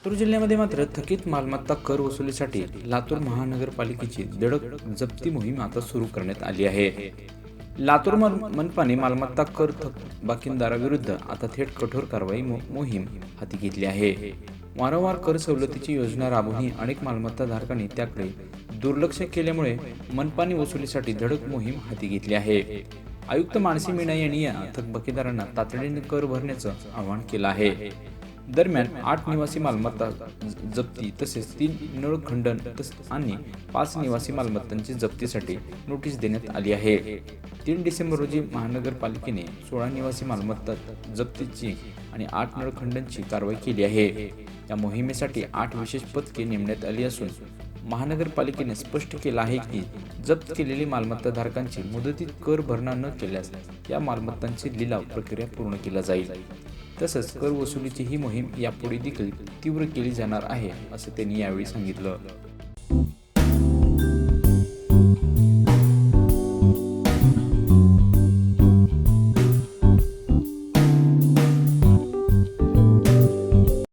लातूर जिल्ह्यामध्ये मात्र थकीत मालमत्ता कर वसुलीसाठी लातूर महानगरपालिकेची धडक जप्ती मोहीम आता सुरू करण्यात आली आहे। लातूर मनपाने मालमत्ता कर बाकिंदाराविरुद्ध आता थेट कठोर कारवाई मोहीम हाती घेतली आहे। वारंवार कर सवलतीची योजना राबवूनही अनेक मालमत्ता धारकांनी त्याकडे दुर्लक्ष केल्यामुळे मनपाने वसुलीसाठी धडक मोहीम हाती घेतली आहे। आयुक्त मानसी मीना यांनी या थकबाकीदारांना तातडीने कर भरण्याचं आवाहन केलं आहे। दरम्यान 8 निवासी मालमत्ता जप्ती तसेच 3 नळ खंडन आणि 5 निवासी मालमत्तांची जप्तीसाठी नोटीस देण्यात आली आहे। 3 डिसेंबर रोजी महानगरपालिकेने 16 निवासी मालमत्ता जप्तीची आणि 8 नळ खंडनची कारवाई केली आहे। या मोहिमेसाठी 8 विशेष पथके नेमण्यात आली असून महानगरपालिकेने स्पष्ट केलं आहे की जप्त केलेली मालमत्ता धारकांची मुदतीत कर भरणा न केल्यास या मालमत्तांची लिलाव प्रक्रिया पूर्ण केली जाईल। तसंच कर वसुलीची ही मोहीम यापुढे देखील तीव्र केली जाणार आहे, असं त्यांनी यावेळी सांगितलं।